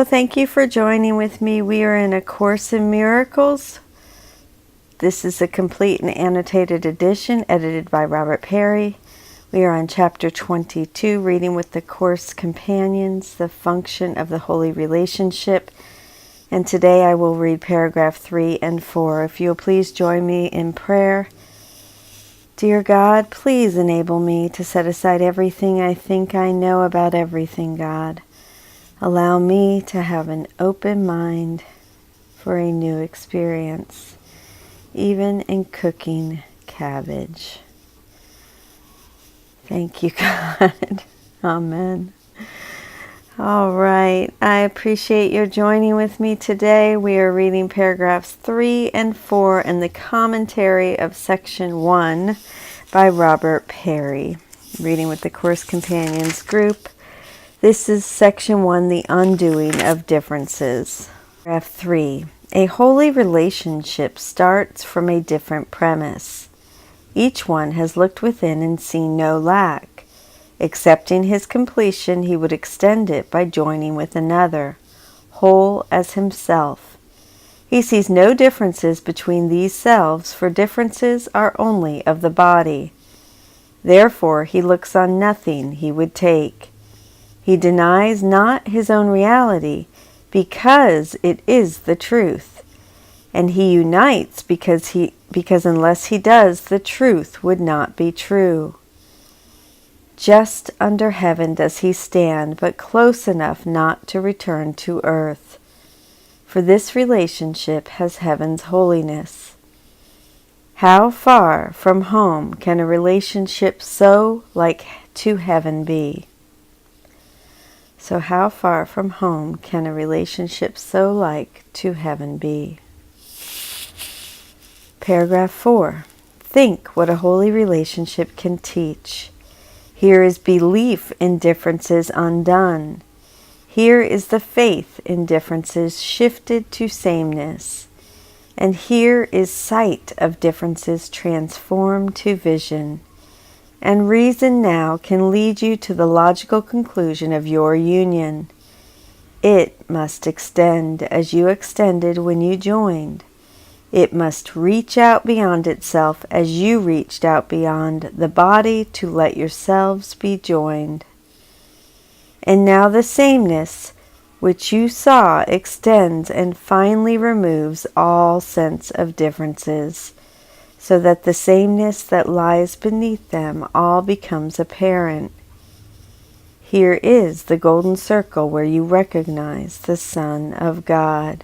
Hello, thank you for joining with me. We are in A Course in Miracles. This is a complete and annotated edition edited by Robert Perry. We are on chapter 22, reading with the Course Companions, the function of the holy relationship. And today I will read paragraph 3 and 4. If you'll please join me in prayer. Dear God, please enable me to set aside everything I think I know about everything, God. Allow me to have an open mind for a new experience, even in cooking cabbage. Thank you, God. Amen. All right. I appreciate your joining with me today. We are reading paragraphs 3 and 4 in the commentary of section 1 by Robert Perry. Reading with the Course Companions group. This is section 1, the undoing of differences. Paragraph 3. A holy relationship starts from a different premise. Each one has looked within and seen no lack. Accepting his completion, he would extend it by joining with another, whole as himself. He sees no differences between these selves, for differences are only of the body. Therefore, he looks on nothing he would take. He denies not his own reality, because it is the truth, and he unites because unless he does, the truth would not be true. Just under heaven does he stand, but close enough not to return to earth, for this relationship has heaven's holiness. How far from home can a relationship so like to heaven be? So how far from home can a relationship so like to heaven be? Paragraph 4. Think what a holy relationship can teach. Here is belief in differences undone. Here is the faith in differences shifted to sameness. And here is sight of differences transformed to vision. And reason now can lead you to the logical conclusion of your union. It must extend as you extended when you joined. It must reach out beyond itself as you reached out beyond the body to let yourselves be joined. And now the sameness which you saw extends and finally removes all sense of differences, so that the sameness that lies beneath them all becomes apparent. Here is the golden circle where you recognize the Son of God.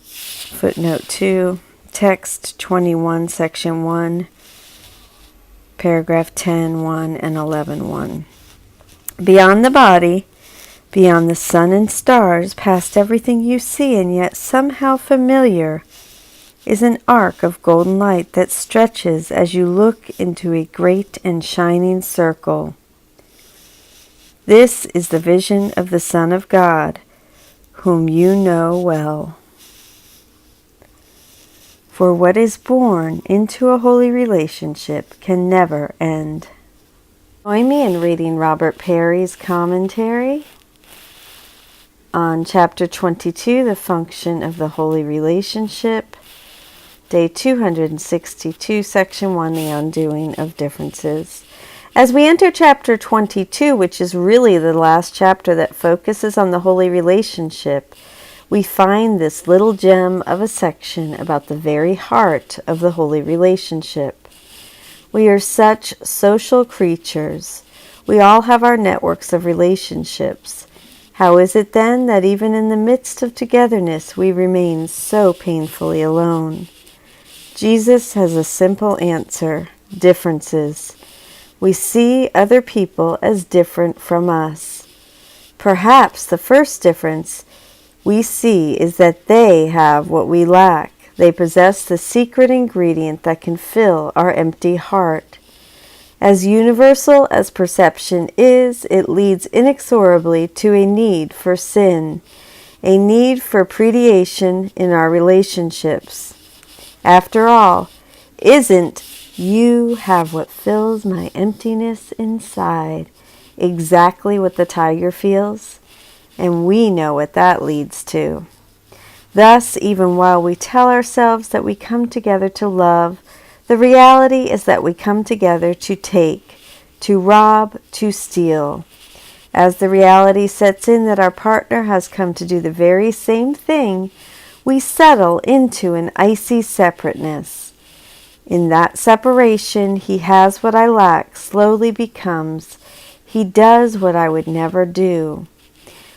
Footnote 2, text 21, section 1, paragraph 10, 1 and 11, 1. Beyond the body, beyond the sun and stars, past everything you see and yet somehow familiar, is an arc of golden light that stretches as you look into a great and shining circle. This is the vision of the Son of God, whom you know well. For what is born into a holy relationship can never end. Join me in reading Robert Perry's commentary on chapter 22, the function of the holy relationship. Day 262, section 1, the undoing of differences. As we enter chapter 22, which is really the last chapter that focuses on the holy relationship, we find this little gem of a section about the very heart of the holy relationship. We are such social creatures. We all have our networks of relationships. How is it then that even in the midst of togetherness we remain so painfully alone? Jesus has a simple answer: differences. We see other people as different from us. Perhaps the first difference we see is that they have what we lack. They possess the secret ingredient that can fill our empty heart. As universal as perception is, it leads inexorably to a need for sin, a need for predation in our relationships. After all, isn't "you have what fills my emptiness inside" exactly what the tiger feels? And we know what that leads to. Thus, even while we tell ourselves that we come together to love, the reality is that we come together to take, to rob, to steal. As the reality sets in that our partner has come to do the very same thing, we settle into an icy separateness. In that separation, he has what I lack slowly becomes, he does what I would never do.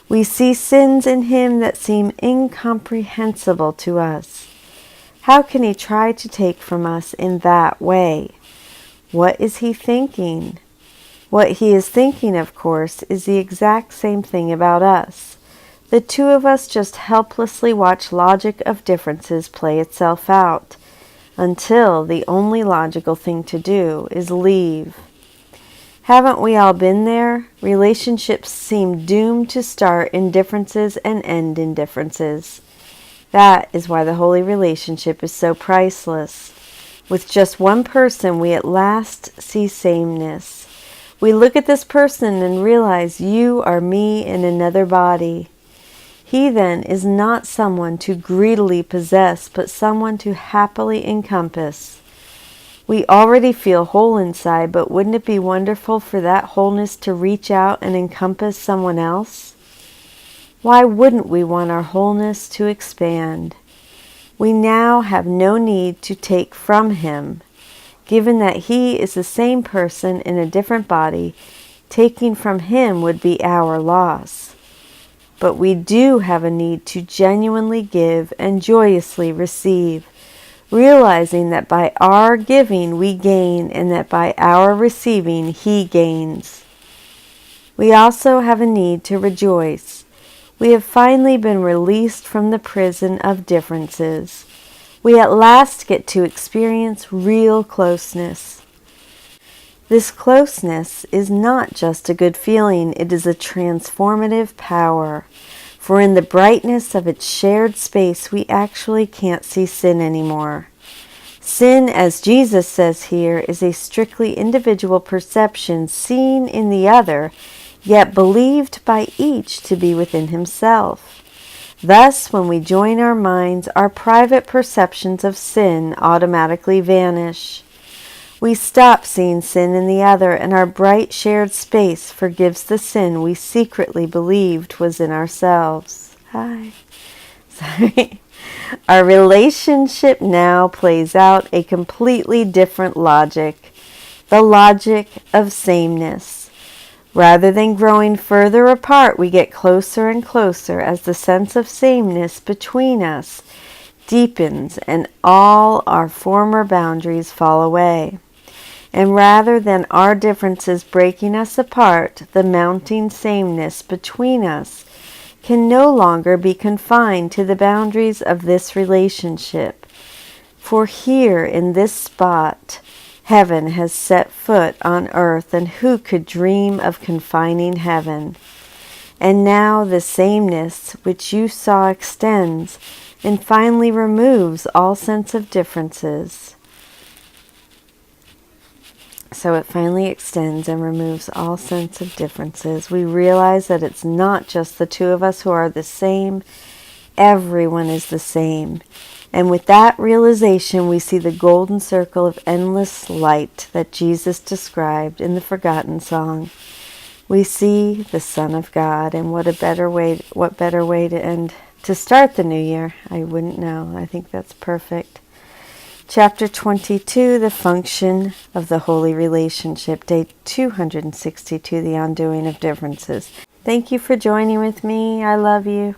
We see sins in him that seem incomprehensible to us. How can he try to take from us in that way? What is he thinking? What he is thinking, of course, is the exact same thing about us. The two of us just helplessly watch logic of differences play itself out, until the only logical thing to do is leave. Haven't we all been there? Relationships seem doomed to start in differences and end in differences. That is why the holy relationship is so priceless. With just one person, we at last see sameness. We look at this person and realize you are me in another body. He then is not someone to greedily possess, but someone to happily encompass. We already feel whole inside, but wouldn't it be wonderful for that wholeness to reach out and encompass someone else? Why wouldn't we want our wholeness to expand? We now have no need to take from him. Given that he is the same person in a different body, taking from him would be our loss. But we do have a need to genuinely give and joyously receive, realizing that by our giving we gain and that by our receiving he gains. We also have a need to rejoice. We have finally been released from the prison of differences. We at last get to experience real closeness. This closeness is not just a good feeling, it is a transformative power. For in the brightness of its shared space, we actually can't see sin anymore. Sin, as Jesus says here, is a strictly individual perception seen in the other, yet believed by each to be within himself. Thus, when we join our minds, our private perceptions of sin automatically vanish. We stop seeing sin in the other, and our bright shared space forgives the sin we secretly believed was in ourselves. Our relationship now plays out a completely different logic, the logic of sameness. Rather than growing further apart, we get closer and closer as the sense of sameness between us deepens and all our former boundaries fall away. And rather than our differences breaking us apart, the mounting sameness between us can no longer be confined to the boundaries of this relationship. For here in this spot, heaven has set foot on earth, and who could dream of confining heaven? And now the sameness which you saw extends and finally removes all sense of differences. So it finally extends and removes all sense of differences. We realize that it's not just the two of us who are the same. Everyone is the same. And with that realization, we see the golden circle of endless light that Jesus described in the Forgotten Song. We see the Son of God, and what better way to start the new year? I wouldn't know. I think that's perfect. Chapter 22, The Function of the Holy Relationship, Day 262, The Undoing of Differences. Thank you for joining with me. I love you.